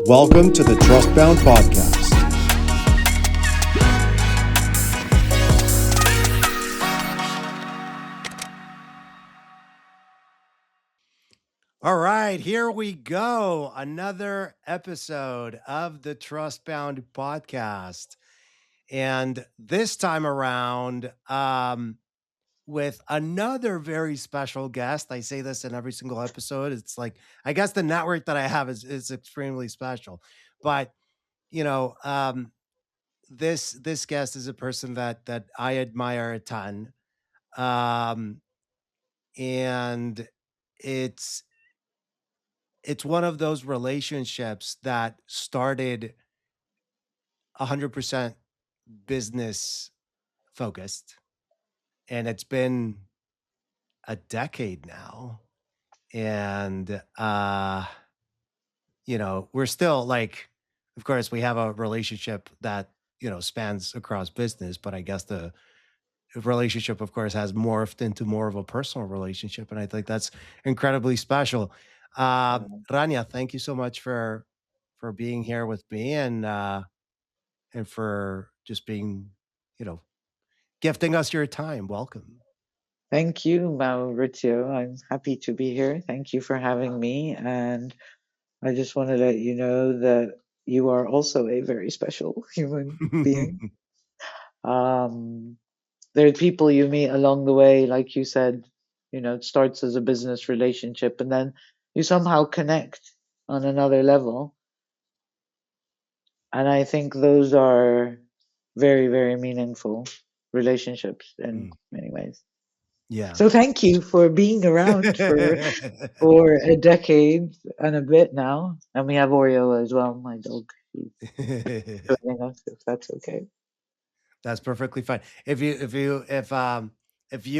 Welcome to the Trustbound Podcast. All right, here we go. Another episode of the Trustbound Podcast. And this time around, with another very special guest. I say this in every single episode. It's like, I guess the network that I have is extremely special. But, you know, this guest is a person that I admire a ton. Um, and it's it's one of those relationships that started 100% business focused, and it's been a decade now. And we're still like, of course, we have a relationship that spans across business, but I guess the relationship, of course, has morphed into more of a personal relationship, and I think that's incredibly special. Yeah. Rania, thank you so much for being here with me, and for just being, you know, gifting us your time. Welcome. Thank you, Mauricio. I'm happy to be here. Thank you for having me. And I just want to let you know that you are also a very special human being. Um, there are people you meet along the way, like you said, it starts as a business relationship and then you somehow connect on another level. And I think those are very, very meaningful relationships in Mm, many ways. yeah. So thank you for being around for a decade and a bit now. And we have Oreo as well, my dog. He's joining us if that's okay. That's perfectly fine. If you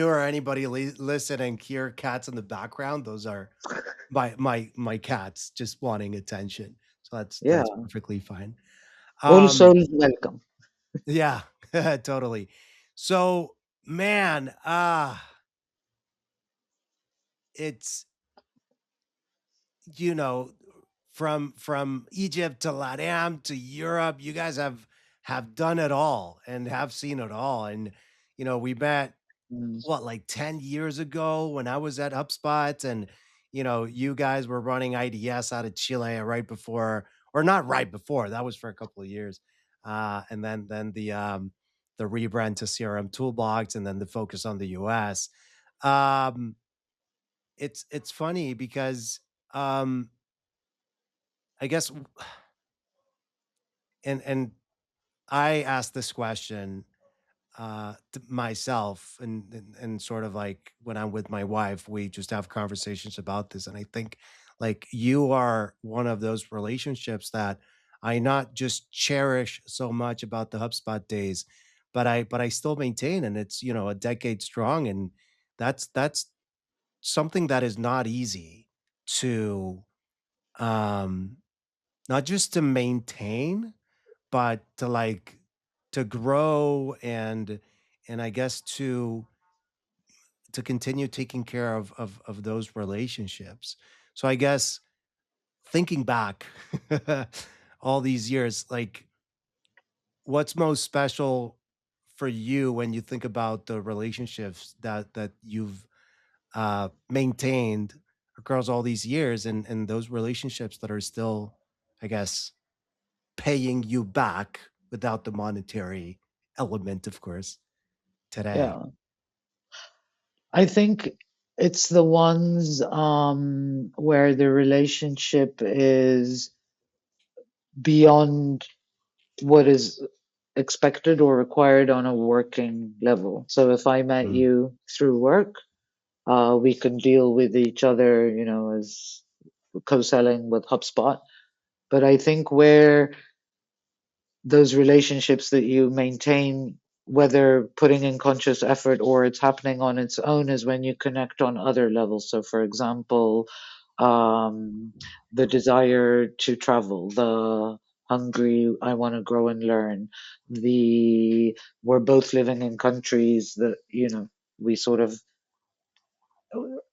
or anybody listening hear cats in the background, those are my cats just wanting attention. So Yeah. that's perfectly fine. All Um, souls welcome. yeah, totally. So, man, it's you know from Egypt to LATAM to Europe, you guys have done it all and have seen it all. And we met Mm. what, like 10 years ago when I was at HubSpot, and you guys were running IDS out of Chile right before, or not right before, that was for a couple of years. And then the rebrand to CRM Toolbox, and then the focus on the US. Um it's funny because um I guess and I asked this question to myself, and sort of like when I'm with my wife, we just have conversations about this. And I think like you are one of those relationships that I not just cherish so much about the HubSpot days, but I still maintain, and it's a decade strong. And that's something that is not easy to um not just to maintain, but to like to grow, and I guess to continue taking care of those relationships. So I guess thinking back all these years, like what's most special for you when you think about the relationships that you've maintained across all these years, and those relationships that are still, I guess, paying you back without the monetary element, of course, today. Yeah. I think it's the ones where the relationship is beyond what is expected or required on a working level. So if I met Mm, you through work, we can deal with each other, as co-selling with HubSpot. But I think where those relationships that you maintain, whether putting in conscious effort or it's happening on its own, is when you connect on other levels. So, for example, um, the desire to travel, the hungry, I want to grow and learn, the we're both living in countries that, we sort of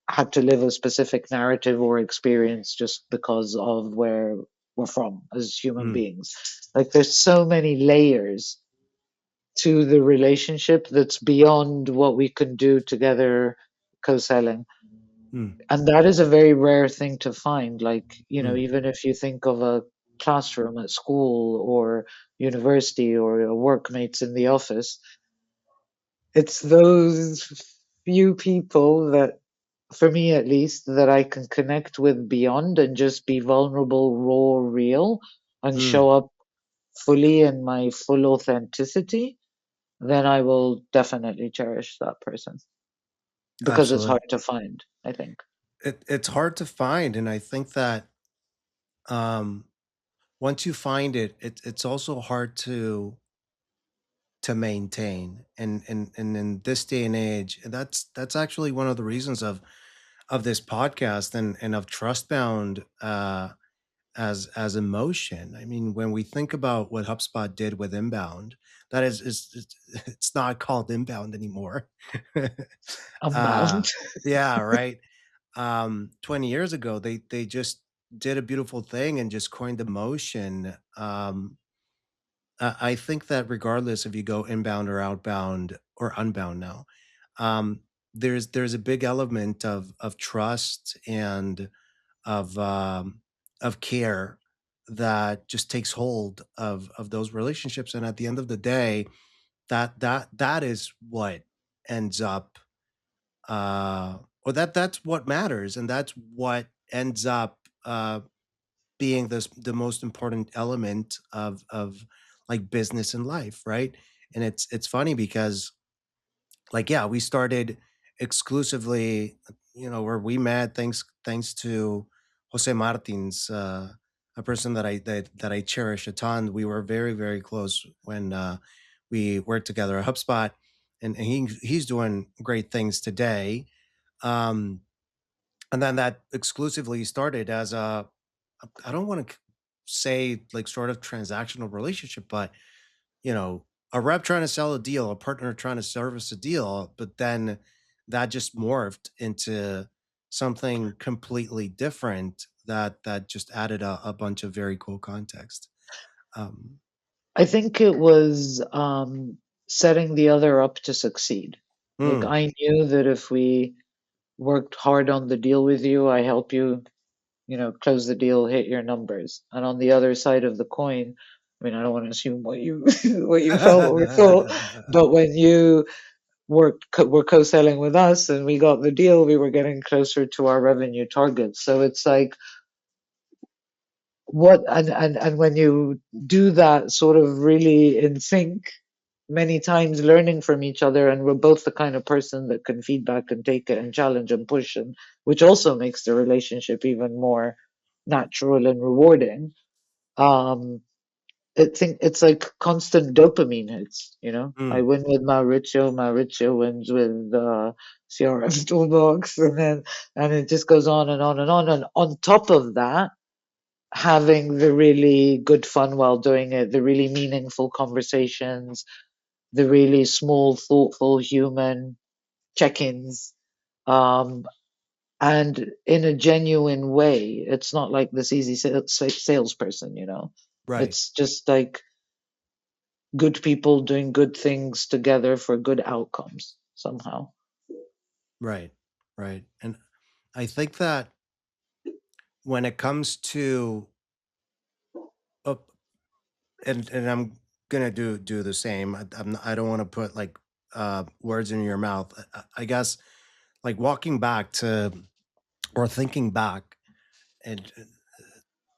had to live a specific narrative or experience just because of where we're from as human Mm, beings. Like there's so many layers to the relationship that's beyond what we can do together co-selling. mm, And that is a very rare thing to find. Like, mm. even if you think of a classroom at school or university or workmates in the office, it's those few people that, for me at least, that I can connect with beyond and just be vulnerable, raw, real, and Mm, show up fully in my full authenticity, then I will definitely cherish that person because it's absolutely. hard to find, I think. It's hard to find, and I think that um, once you find it, it's also hard to maintain. And in this day and age, that's actually one of the reasons of this podcast and of Trustbound as emotion. I mean, when we think about what HubSpot did with inbound, that is it's not called inbound anymore. uh, Amount. yeah, right. 20 years ago, they just did a beautiful thing and just coined emotion. I think that regardless if you go inbound or outbound or unbound now, um, there's a big element of trust and of of care that just takes hold of those relationships. And at the end of the day, that is what ends up or that's what matters, and that's what ends up being the most important element of like business and life, right? And it's funny because like yeah, we started exclusively, where we met thanks to Jose Martins, a person that I cherish a ton. We were very very close when we worked together at HubSpot, and he's doing great things today. Um, and then that exclusively started as a, I don't want to say like sort of transactional relationship, but a rep trying to sell a deal, a partner trying to service a deal, but then that just morphed into something completely different that just added a bunch of very cool context. Um, I think it was setting the other up to succeed. Like mm. I knew that if we worked hard on the deal with you, I help you, close the deal, hit your numbers. And on the other side of the coin, I mean, I don't want to assume what you what you felt or thought, but when you were co-selling with us and we got the deal, we were getting closer to our revenue targets. So it's like and when you do that sort of really in sync, many times learning from each other, and we're both the kind of person that can feedback and take it and challenge and push, and which also makes the relationship even more natural and rewarding. um I think it's like constant dopamine hits. I Mm, win with Mauricio wins with CRM toolbox, and it just goes on and on and on. And on top of that, having the really good fun while doing it, the really meaningful conversations, the really small, thoughtful human check-ins, um, and in a genuine way. It's not like this easy salesperson. right, It's just like good people doing good things together for good outcomes somehow. right, right. And I think that when it comes to uh, and I'm gonna do the same. I don't want to put like words in your mouth. I guess like walking back to or thinking back and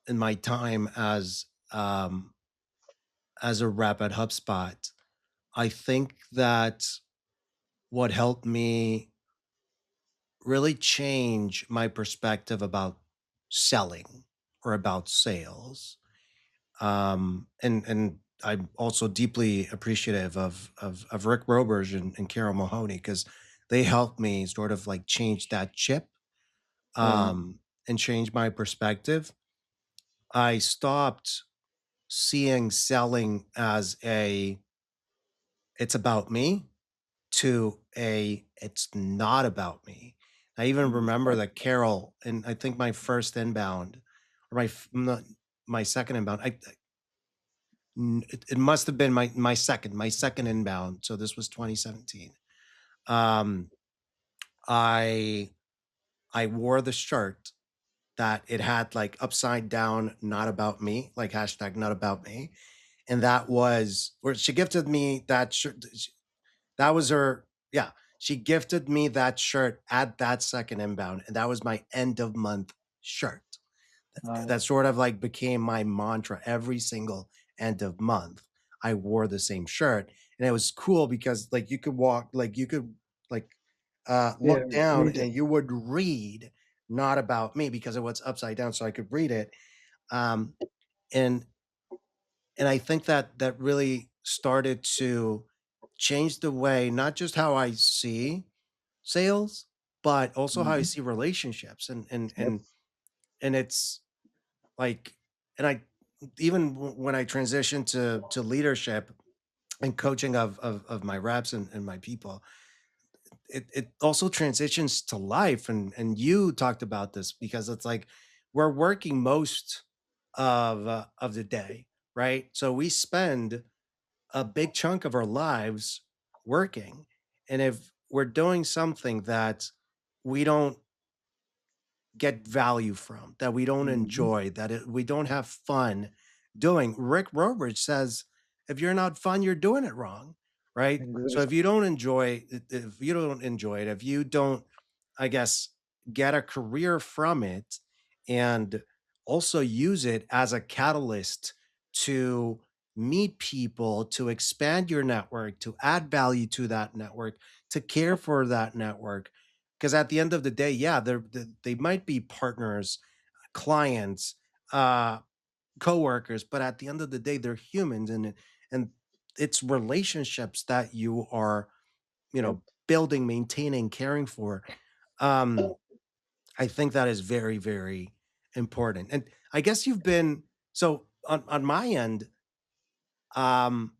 in my time as a rep at HubSpot, I think that what helped me really change my perspective about selling or about sales. And I'm also deeply appreciative of Rick Roberge and Carol Mahoney because they helped me sort of like change that chip Yeah. and change my perspective. I stopped seeing selling as a it's about me to a it's not about me. I even Mm. remember that Carol, and I think my first inbound or my not, my second inbound. It must have been my second inbound. So this was 2017. Um, I I wore the shirt that it had like upside down, not about me, like hashtag not about me. And that was where she gifted me that shirt. That was her, yeah. She gifted me that shirt at that second inbound, and that was my end of month shirt. Wow. That sort of like became my mantra every single end of month. I wore the same shirt, and it was cool because like you could walk, like you could like Yeah, look down read it. and you would read not about me because it was upside down, so I could read it. Um, and and I think that that really started to change the way not just how I see sales, but also how I Mhm. see relationships. Yep. And it's like, and I even when I transitioned to leadership and coaching of my reps and my people, it also transitions to life. And you talked about this because it's like we're working most of the day, right? So we spend a big chunk of our lives working. And if we're doing something that we don't get value from, that we don't Mhm. enjoy, we don't have fun doing. Rick Robert says, if you're not fun, you're doing it wrong, right? So if Exactly. you don't enjoy it, if you don't, I guess, get a career from it and also use it as a catalyst to meet people, to expand your network, to add value to that network, to care for that network, because at the end of the day, yeah, they might be partners, clients, uh, coworkers, but at the end of the day, they're humans, and it's relationships that you are, you Yep. know, building, maintaining, caring for. Um, I think that is very, very important. And I guess you've been so on my end. Um,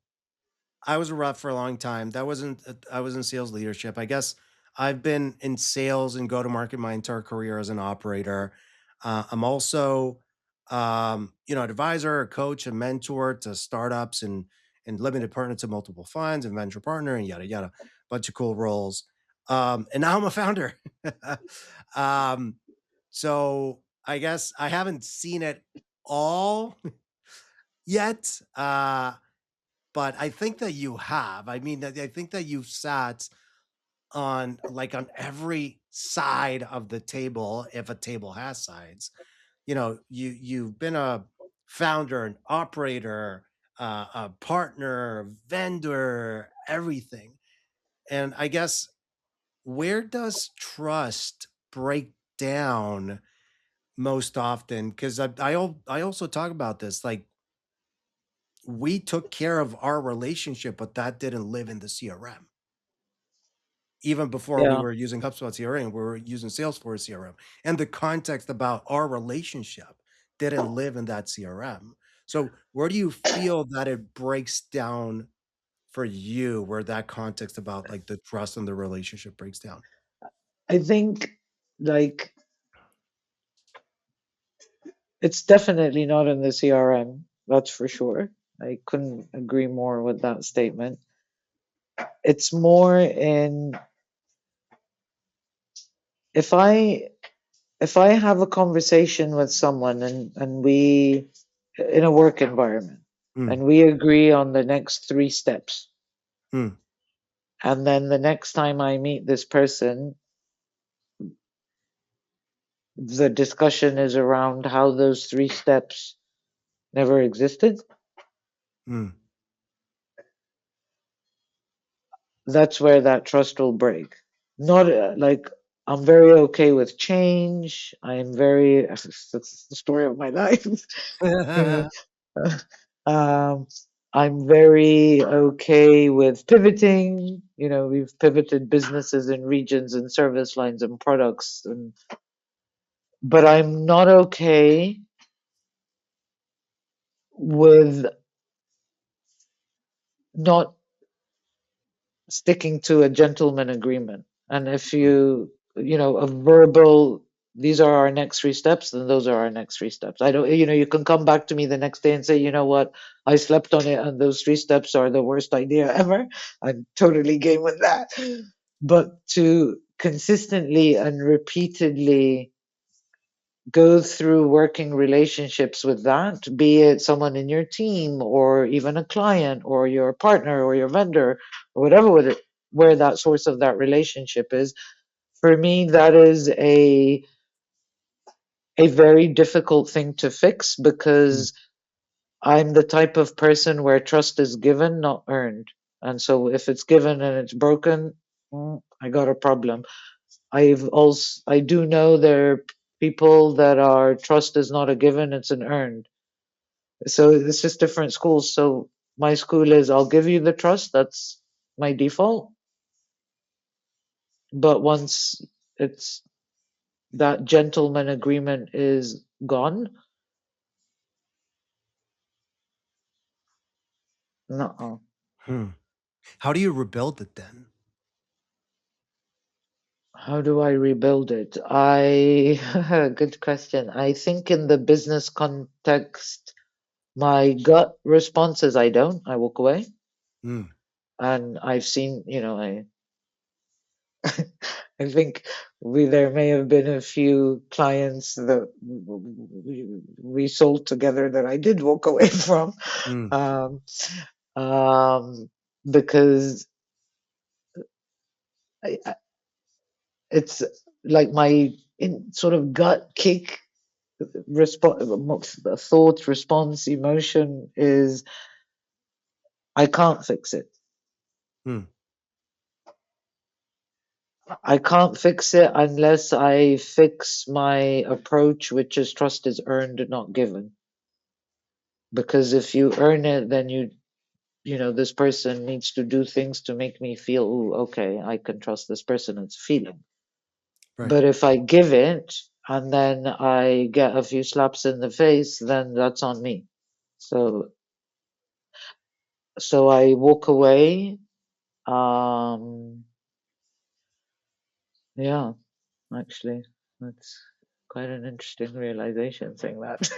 I was a rep for a long time. That wasn't I was in sales leadership. I guess I've been in sales and go to market my entire career as an operator. I'm also, advisor, a coach, a mentor to startups and limited partner to multiple funds and venture partner and yada yada, bunch of cool roles. And now I'm a founder. um, so I guess I haven't seen it all yet. But I think that you have. I mean, I think that you've sat on like on every side of the table, if a table has sides. You've been a founder, an operator, a partner, vendor, everything. And I guess where does trust break down most often? Because I also talk about this. Like we took care of our relationship, but that didn't live in the CRM. Even before we Yeah. were using HubSpot CRM, we were using Salesforce CRM. And the context about our relationship didn't live in that CRM. So where do you feel that it breaks down for you, where that context about like the trust and the relationship breaks down? I think like it's definitely not in the CRM, that's for sure. I couldn't agree more with that statement. It's more in if I if I have a conversation with someone and we in a work environment Mm, and we agree on the next three steps, mm, and then the next time I meet this person, the discussion is around how those three steps never existed, mm, that's where that trust will break. Not like I'm very okay with change. I'm very that's the story of my life. You know, um, I'm very okay with pivoting. You know, we've pivoted businesses and regions and service lines and products, and but I'm not okay with not sticking to a gentleman agreement. And if you, you know, a verbal these are our next three steps, then those are our next three steps. I don't, you can come back to me the next day and say, you know what, I slept on it and those three steps are the worst idea ever. I'm totally game with that. But to consistently and repeatedly go through working relationships with that, be it someone in your team or even a client or your partner or your vendor or whatever, where that source of that relationship is, for me, that is a very difficult thing to fix Mm, because I'm the type of person where trust is given, not earned. And so if it's given and it's broken, I got a problem. I do know there are people that are trust is not a given, it's an earned. So it's just different schools. So my school is I'll give you the trust, that's my default. But once it's that gentleman agreement is gone, no. hmm. How do you rebuild it then? How do I rebuild it? Good question. I think in the business context, my gut response is I don't. I walk away. Mm, And I've seen, I think there may have been a few clients that we sold together that I did walk away from, mm, um, um, because it's like my sort of gut kick response, thought, response, emotion is I can't fix it. mm. I can't fix it unless I fix my approach, which is trust is earned, not given. Because if you earn it, then this person needs to do things to make me feel, ooh, okay, I can trust this person. It's a feeling. Right. But if I give it and then I get a few slaps in the face, then that's on me. So, so I walk away. Um, yeah, actually, that's quite an interesting realization saying that.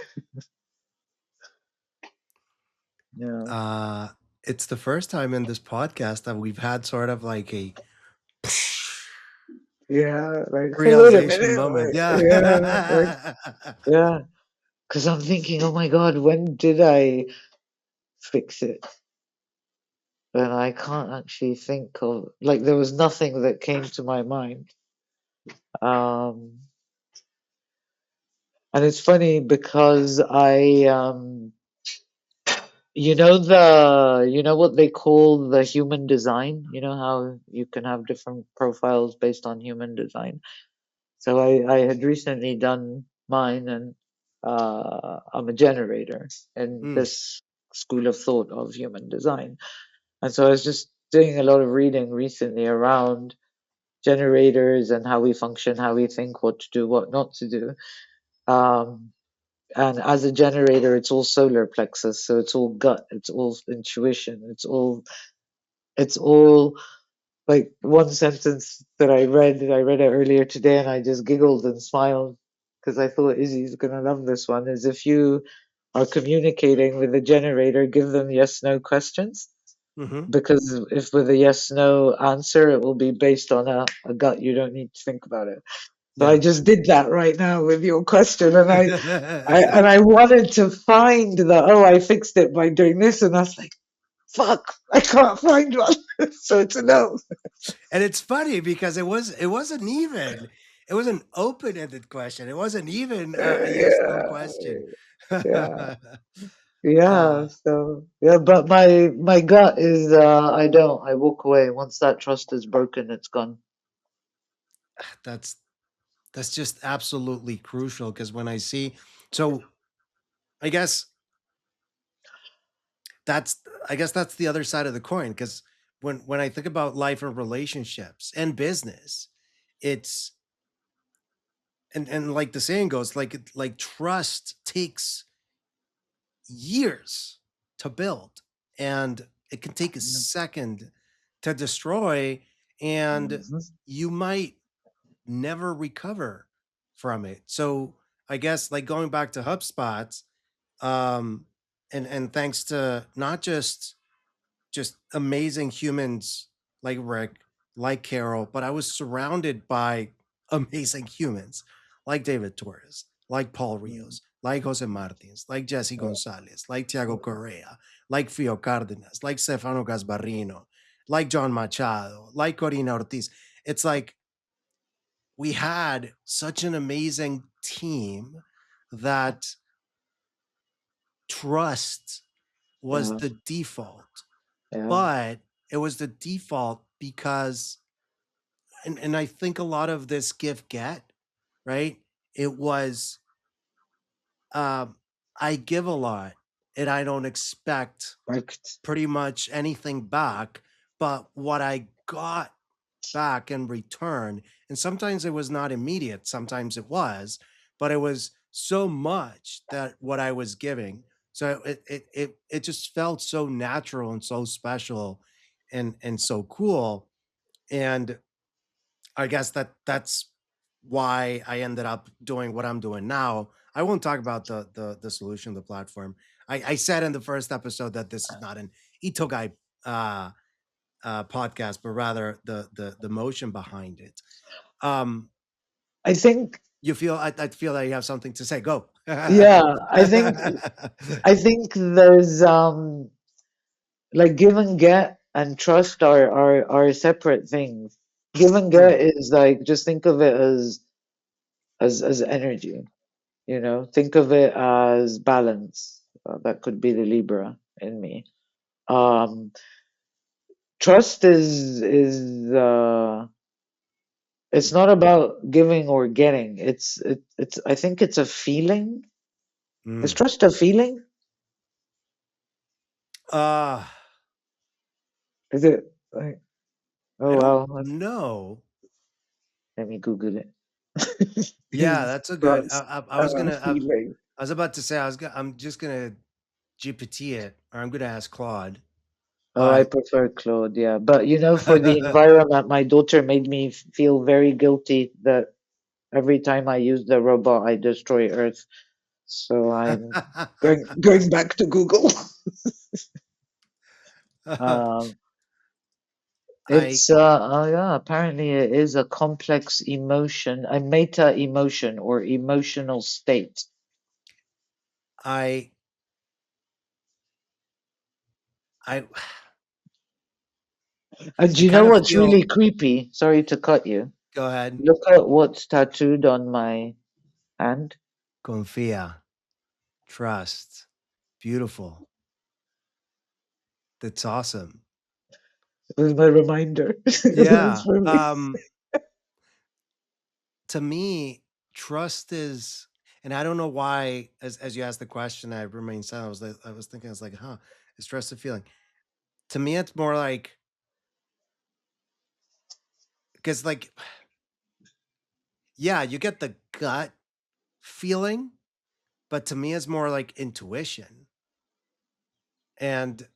Yeah. Uh, it's the first time in this podcast that we've had sort of like a Yeah, like, hey, wait a realization minute. moment. Yeah, like, Yeah. yeah. Because I'm thinking, oh my God, when did I fix it? And I can't actually think of, like, there was nothing that came to my mind. Um, and it's funny because you know what they call the human design? You know how you can have different profiles based on human design? So I had recently done mine, and I'm a generator in Mm, this school of thought of human design. And so I was just doing a lot of reading recently around generators and how we function, how we think, what to do, what not to do. Um, and as a generator, it's all solar plexus, so it's all gut, it's all intuition, it's all like one sentence that I read it earlier today and I just giggled and smiled because I thought Izzy's gonna love this one. Is if you are communicating with a generator, give them yes no questions. mm-hmm. Because if with a yes no answer, it will be based on a gut. You don't need to think about it. So I Yeah. just did that right now with your question, and I wanted to find the I fixed it by doing this, and I was like, fuck, I can't find one. So it's a no. And it's funny because it was an open-ended question. It wasn't even a yes no Yeah, question. yeah, yeah. uh, So yeah, but my gut is I don't. I walk away once that trust is broken. It's gone. that's that's just absolutely crucial because when I see so I guess that's I guess that's the other side of the coin because when I think about life and relationships and business, it's and like the saying goes, like trust takes years to build and it can take a Yeah. second to destroy and Mhm. you might never recover from it. So I guess like going back to HubSpot, um, and thanks to not just amazing humans like Rick, like Carol, but I was surrounded by amazing humans like David Torres, like Paul Mm. Rios, like Jose Martins, like Jesse Gonzalez, like Tiago Correa, like Fio Cardenas, like Stefano Gasbarrino, like John Machado, like Corina Ortiz. It's like we had such an amazing team that trust was Yeah, the default, yeah, but it was the default because and I think a lot of this give get, right? It was um I give a lot and I don't expect right. pretty much anything back, but what I got back in return, and sometimes it was not immediate, sometimes it was, but it was so much that what I was giving. So it just felt so natural and so special and so cool. And I guess that's why I ended up doing what I'm doing now. I won't talk about the solution, the platform. I said in the first episode that this is not an Itogai uh, podcast, but rather the motion behind it. Um, I think, you feel I feel that you have something to say. Go. yeah, I think there's like give and get and trust are separate things. Give and Hmm. get is like just think of it as energy, you know. Think of it as balance. That could be the Libra in me. Um, Trust is it's not about giving or getting. It's I think it's a feeling. Is Mm. trust a feeling? Uh, Is it like, I oh don't well, know. let me Google it. Yeah, Is that's a good. trust I was a gonna. feeling? I was about to say I'm just gonna GPT it, or I'm gonna ask Claude. Oh, I But prefer Claude, yeah. But you know, for the environment, my daughter made me feel very guilty that every time I use the robot, I destroy Earth. So I'm going back to Google. Um, I it's oh yeah, apparently it is a complex emotion, a meta emotion or emotional state. I I And I you know kind of what's feel. really creepy? Sorry to cut you. Go ahead. Look at what's tattooed on my hand. Confia, trust, beautiful. That's awesome. It was my reminder. It was Yeah. for me. To me, trust is, and I don't know why. As you asked the question, I remained silent. I was thinking, I was like, huh, is trust a feeling? To me, it's more like because like, yeah, you get the gut feeling, but to me, it's more like intuition, and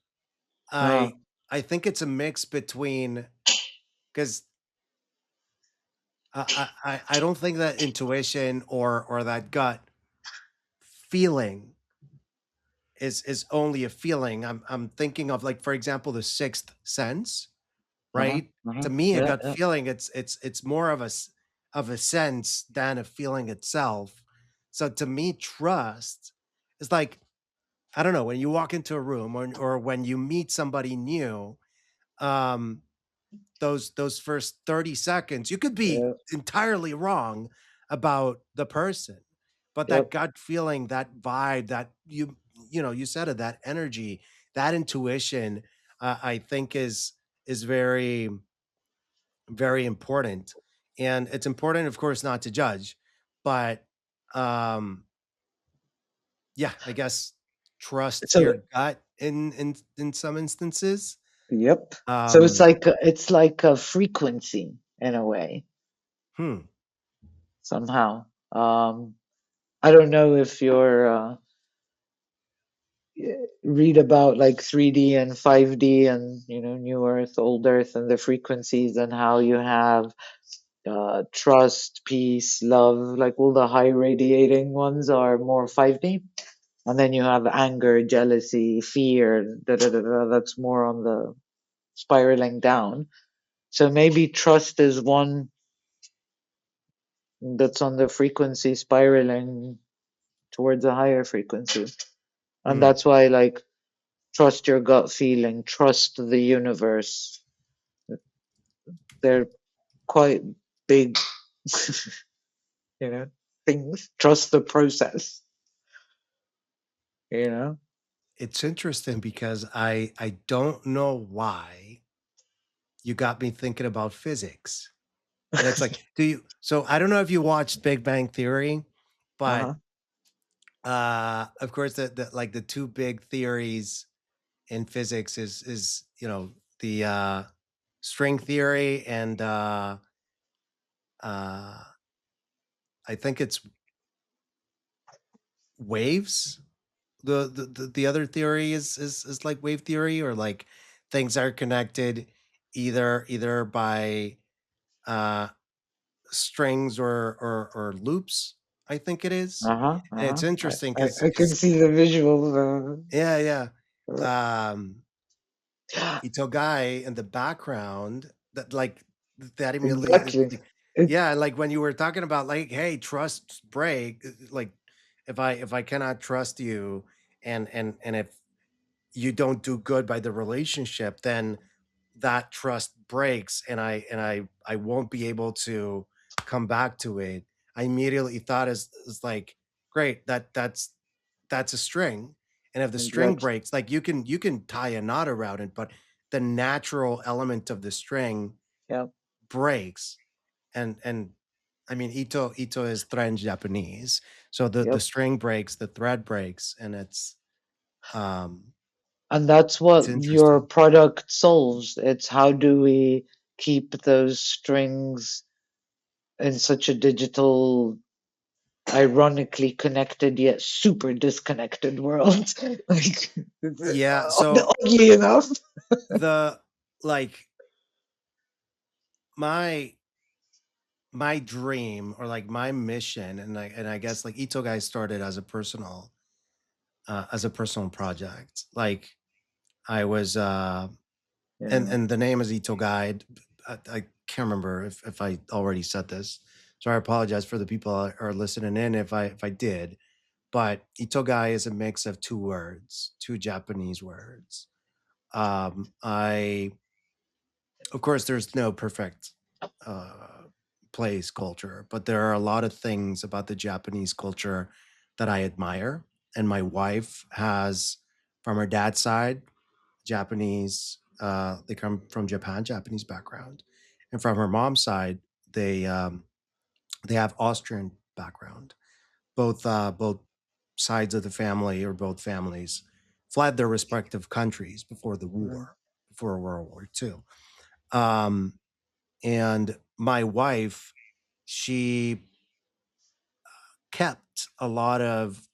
Uh, I I think it's a mix between because I don't think that intuition or that gut feeling is only a feeling. I'm thinking of like for example the sixth sense, right? To me, a yeah, gut yeah, feeling it's more of of a sense than a feeling itself. So to me, trust is like I don't know when you walk into a room or when you meet somebody new. Um, those first 30 seconds you could be yeah, entirely wrong about the person, but that yep. gut feeling, that vibe, that you know you said it, that energy, that intuition, I think is very very important. And it's important of course not to judge, but um yeah, I guess trust So, your gut in some instances. yep. So um it's like a frequency in a way hmm somehow. I don't know if you're read about like 3D and 5D and you know New Earth, Old Earth, and the frequencies and how you have trust, peace, love, like all the high radiating ones are more 5D. And then you have anger, jealousy, fear, that's more on the spiraling down. So maybe trust is one that's on the frequency spiraling towards a higher frequency. And Hmm. that's why, like, trust your gut feeling, trust the universe. They're quite big, you know, things. Trust the process, you know? It's interesting because I don't know why you got me thinking about physics. And it's like, do you so I don't know if you watched Big Bang Theory, but Uh-huh. of course the like the two big theories in physics is, the string theory and uh I think it's waves. The other theory is like wave theory, or like things are connected either by uh strings or loops, I think it is. Uh-huh. And it's Uh-huh. interesting I can because see the visual. yeah, yeah. Uh, Um, Itogai in the background that like that immediately exactly. It, yeah, like when you were talking about like, hey, trust break, like if I cannot trust you and if you don't do good by the relationship, then that trust breaks and I won't be able to come back to it. I immediately thought is like, great, that's a string. And if the string exactly. breaks, like you can tie a knot around it, but the natural element of the string Yep. breaks. And I mean Ito is thread Japanese. So the Yep. string breaks, the thread breaks, and um And that's it's what your interesting. product solves. It's how do we keep those strings in such a digital, ironically connected yet super disconnected world? Like, Yeah, so oddly enough. the like my my dream or like my mission, and I guess like Ito guy started as a personal project. Like I was Yeah. and the name is Ito Guide. I can't remember if I already said this. So I apologize for the people that are listening in if I did. But Itogai is a mix of two words, two Japanese words. I Of course, there's no perfect uh, place culture, but there are a lot of things about the Japanese culture that I admire. And my wife has, from her dad's side, Japanese. They come from Japan, Japanese background, and from her mom's side, they have Austrian background. Both sides of the family, or both families, fled their respective countries before the Mhm. war, before World War II. Um, and my wife, she kept a lot of,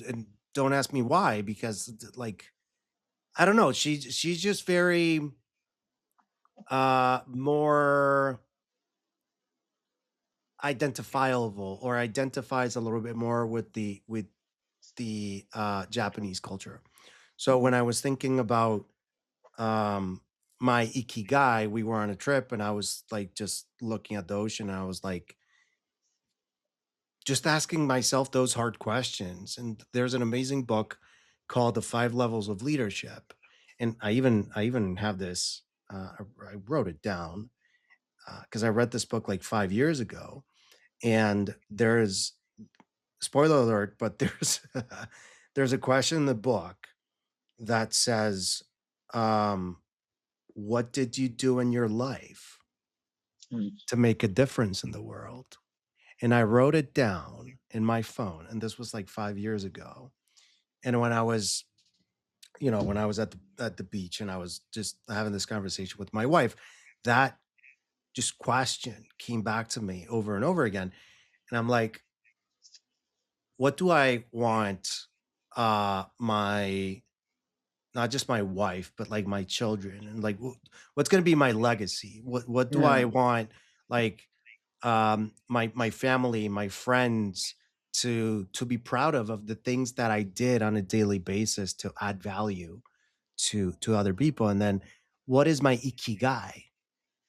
and don't ask me why, because like I don't know, she's just very more identifiable, or identifies a little bit more with the Japanese culture. So when I was thinking about um my ikigai, we were on a trip and I was like just looking at the ocean and I was like just asking myself those hard questions. And there's an amazing book called The Five Levels of Leadership. And I even have this I wrote it down because I read this book like 5 years ago. And there's, spoiler alert, but there's a question in the book that says, um, "What did you do in your life Mm. to make a difference in the world?" And I wrote it down in my phone, and this was like 5 years ago. And when I was at the beach and I was just having this conversation with my wife, that just question came back to me over and over again. And I'm like, what do I want my not just my wife, but like my children, and like what's going to be my legacy? What do Yeah. I want, like my family, my friends, to be proud of the things that I did on a daily basis to add value to other people. And then what is my ikigai,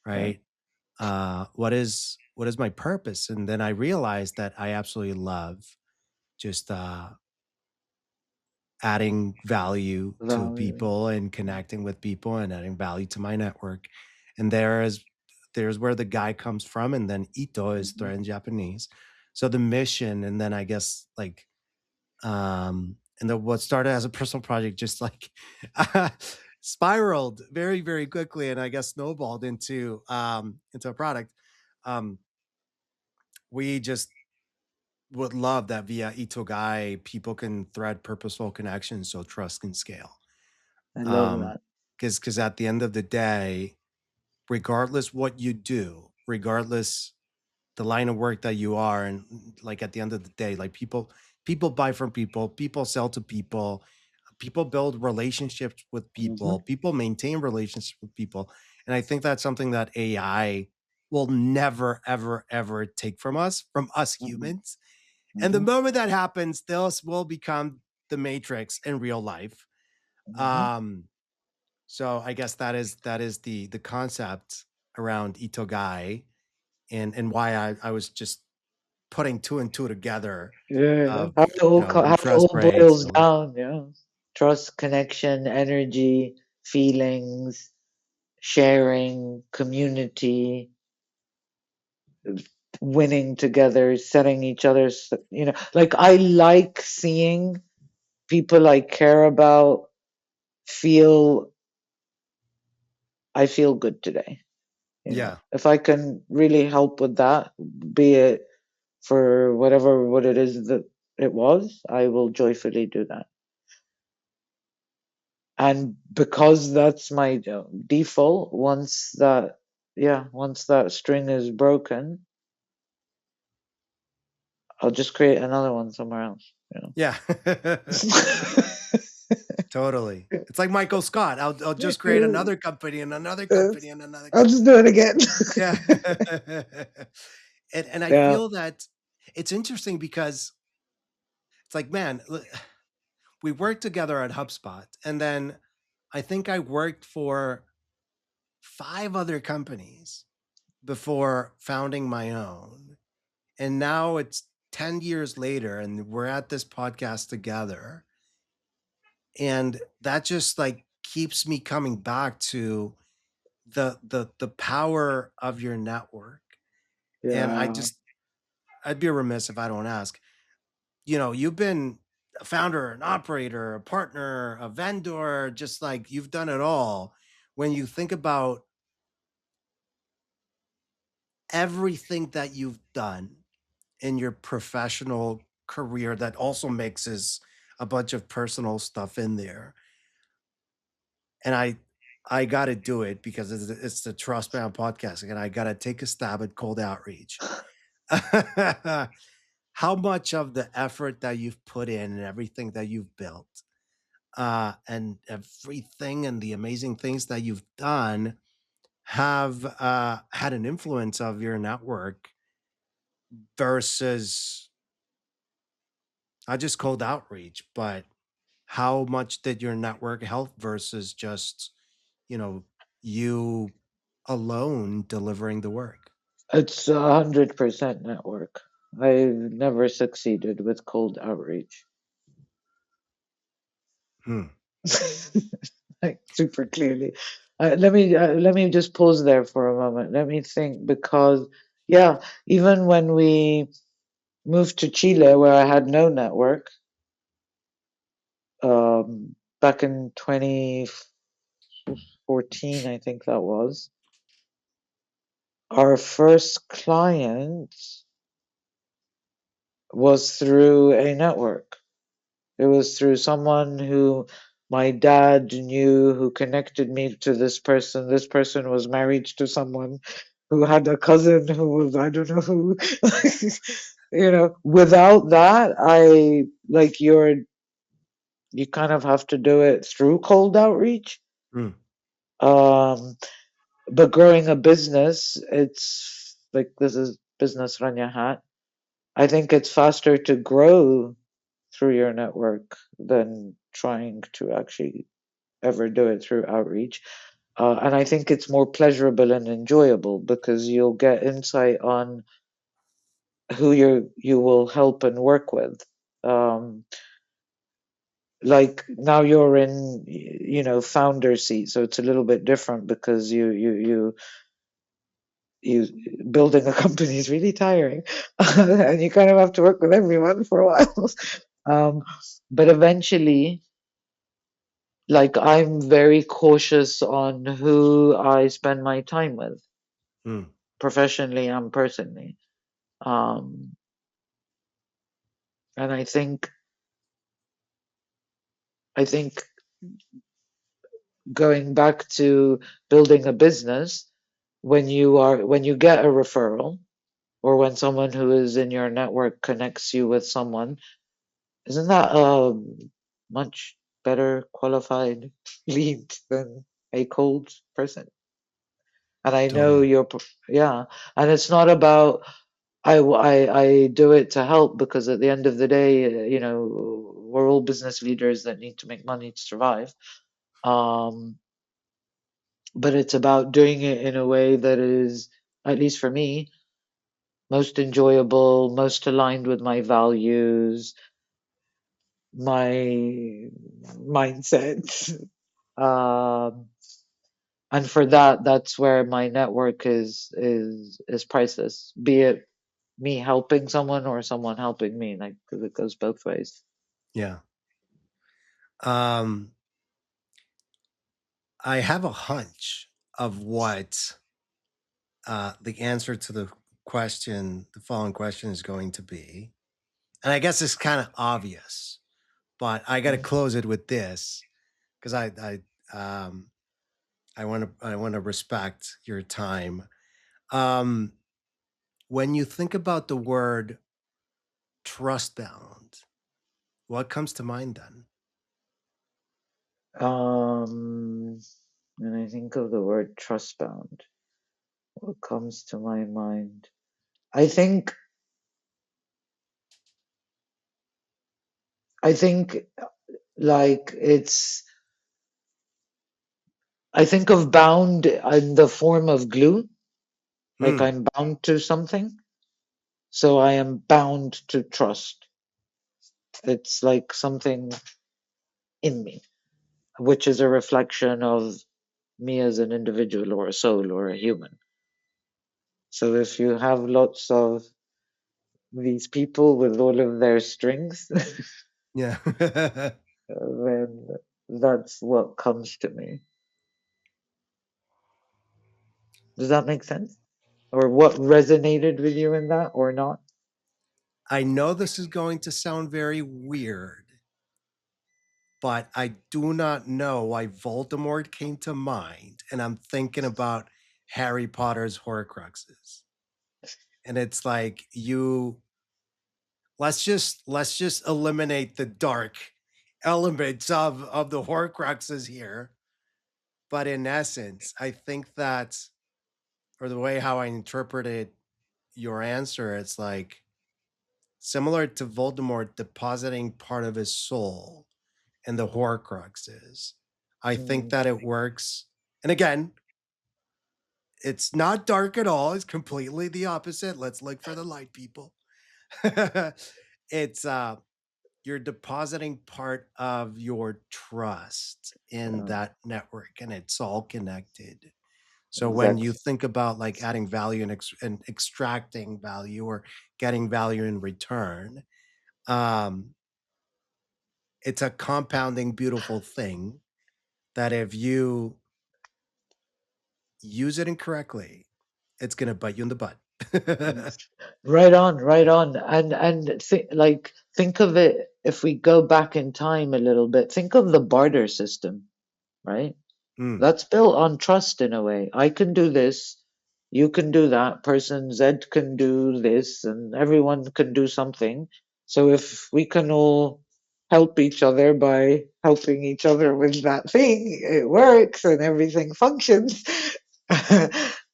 Right. right? What is my purpose? And then I realized that I absolutely love just adding value to Value. people and connecting with people and adding value to my network. And there's where the guy comes from. And then Ito is Mm-hmm. thread in Japanese. So the mission, and then I guess like and then what started as a personal project just like spiraled very, very quickly and I guess snowballed into a product. Um we just would love that via Itogai, people can thread purposeful connections so trust can scale. I love Um, that. because at the end of the day, regardless what you do, regardless the line of work that you are, and like at the end of the day, like people buy from people, people sell to people, people build relationships with Mm-hmm. people maintain relationships with people. And I think that's something that AI will never, ever, ever take from us Mm-hmm. humans. And the Mm-hmm. moment that happens, this will become the matrix in real life. Mm-hmm. Um, so I guess that is the concept around Itogai and why I was just putting two and two together Yeah. of when How it trust all breaks. boils So down. Yeah. Trust, connection, energy, feelings, sharing, community, winning together, setting each other's, like I like seeing people I care about feel, I feel good today. yeah. If I can really help with that, be it for whatever what it is that it was, I will joyfully do that. And because that's my default, once that string is broken, I'll just create another one somewhere else. Yeah. Totally. It's like Michael Scott. I'll just create Yeah. another company and another company and another I'll just company. do it again. Yeah. And I Yeah. feel that it's interesting because it's like, man, we worked together at HubSpot, and then I think I worked for 5 other companies before founding my own. And now it's 10 years later and we're at this podcast together. And that just like keeps me coming back to the power of your network. And Yeah. I'd be remiss if I don't ask. You've been a founder, an operator, a partner, a vendor, just like you've done it all. When you think about everything that you've done in your professional career that also mixes a bunch of personal stuff in there, and I got to do it because it's the Trust Bound podcast, and I got to take a stab at cold outreach. How much of the effort that you've put in and everything that you've built, and everything and the amazing things that you've done have had an influence of your network versus not just cold outreach, but how much did your network help versus just, you know, you alone delivering the work? It's 100% network. I've never succeeded with cold outreach. Hmm. Like super clearly. Let me just pause there for a moment. Let me think because yeah, even when we moved to Chile, where I had no network, back in 2014, I think that was our first client was through a network. It was through someone who my dad knew who connected me to this person. This person was married to someone who had a cousin who was, I don't know who. Without that, you kind of have to do it through cold outreach. Hmm. Um, but growing a business, it's like this is business Ranya hat, I think it's faster to grow through your network than trying to actually ever do it through outreach. And I think it's more pleasurable and enjoyable because you'll get insight on who you will help and work with. Um, like now you're in, founder seat, so it's a little bit different because you building a company is really tiring, and you kind of have to work with everyone for a while. Um, but eventually, like I'm very cautious on who I spend my time with, Mm, professionally and personally. Um, and I think going back to building a business, when you get a referral or when someone who is in your network connects you with someone, isn't that a much better qualified lead than a cold person? And I know totally. yeah, and it's not about I do it to help because at the end of the day, we're all business leaders that need to make money to survive. Um, but it's about doing it in a way that is, at least for me, most enjoyable, most aligned with my values, my mindset. Um, and for that, that's where my network is priceless. Be it me helping someone or someone helping me, like 'cause it goes both ways. Yeah. Um, I have a hunch of what the answer to the following question is going to be. And I guess it's kind of obvious, but I got to Mm. close it with this because um, I want to respect your time. Um, when you think about the word trust bound, what comes to mind then? Um, when I think of the word trust bound, what comes to my mind? I think I think like I think of bound in the form of glue, like Hmm. I'm bound to something, so I am bound to trust. It's like something in me, which is a reflection of me as an individual or a soul or a human. So if you have lots of these people with all of their strings, Yeah. then that's what comes to me. Does that make sense? Or what resonated with you in that or not? I know this is going to sound very weird, but I do not know why Voldemort came to mind. And I'm thinking about Harry Potter's Horcruxes. And it's like let's just eliminate the dark elements of the Horcruxes here. But in essence, I think that, or the way how I interpreted your answer, it's like similar to Voldemort depositing part of his soul in the Horcruxes. I think Mm, that it works. And again, it's not dark at all. It's completely the opposite. Let's look for the light, people. It's you're depositing part of your trust in yeah, that network and it's all connected. So when you exactly. think about like adding value and extracting value or getting value in return, um, it's a compounding, beautiful thing that if you use it incorrectly, it's gonna bite you in the butt. Right on, right on. And think of it if we go back in time a little bit. Think of the barter system, right? Mm, That's built on trust in a way. I can do this, you can do that, person Z can do this, and everyone can do something. So if we can all help each other by helping each other with that thing, it works and everything functions.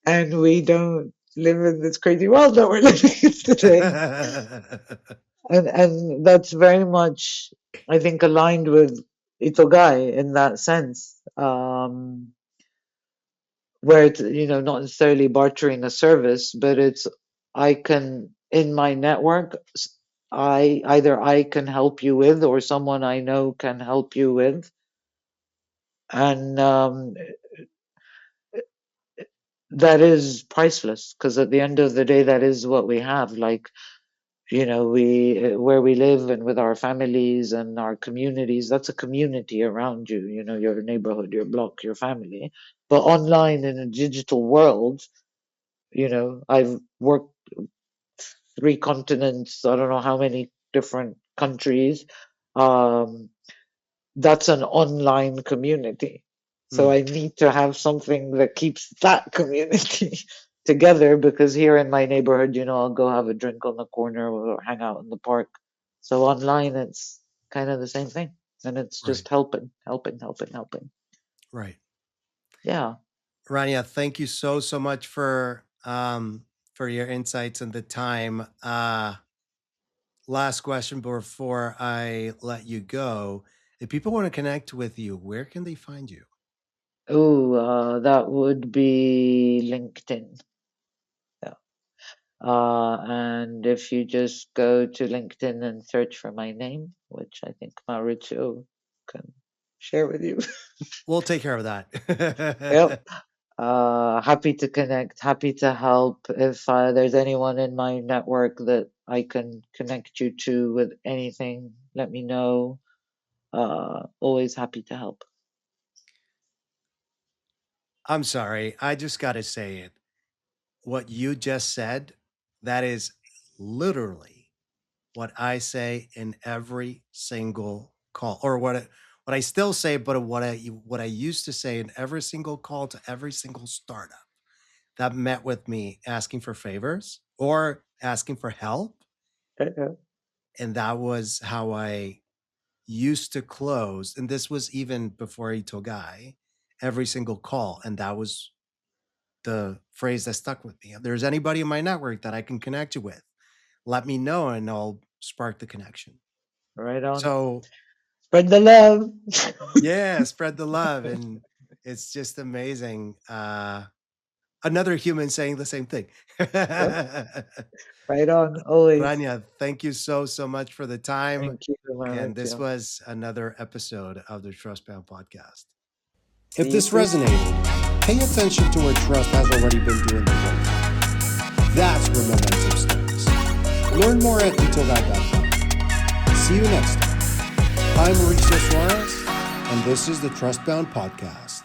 And we don't. live in this crazy world that we're living in today. And that's very much, I think, aligned with Itogai in that sense, where it's, not necessarily bartering a service, but it's, I can, in my network, I can help you with, or someone I know can help you with, and that is priceless, because at the end of the day, that is what we have. Like, we, where we live and with our families and our communities, that's a community around you, your neighborhood, your block, your family. But online, in a digital world, I've worked 3 continents, I don't know how many different countries. um that's an online community. So Mm, I need to have something that keeps that community together, because here in my neighborhood, I'll go have a drink on the corner or hang out in the park. So online, it's kind of the same thing. And it's right, just helping, helping, helping, helping. right. Yeah. Rania, thank you so so much for your insights and the time. Last question before I let you go. If people want to connect with you, where can they find you? Oh, that would be LinkedIn. Yeah. And if you just go to LinkedIn and search for my name, which I think Mauricio can share with you. We'll take care of Yep. that. Happy to connect, happy to help. If there's anyone in my network that I can connect you to with anything, let me know. Always happy to help. I'm sorry. I just got to say it. What you just said, that is literally what I say in every single call, or what I still say, but what I used to say in every single call to every single startup that met with me asking for favors or asking for help. And that was how I used to close. And this was even before Itogai, every single call. And that was the phrase that stuck with me. If there's anybody in my network that I can connect you with, let me know and I'll spark the connection. Right on. So, Spread the love. yeah, spread the love. And it's just amazing. Another human saying the same thing. Yep. Right on. Always. Rania, thank you so, so much for the time. Thank you, And this Mauricio. was another episode of the Trustbound podcast. If See you this soon. resonated, pay attention to where trust has already been doing the work. That's where momentum starts. Learn more at itogai.com. See you next time. I'm Mauricio Suarez, and this is the Trustbound podcast.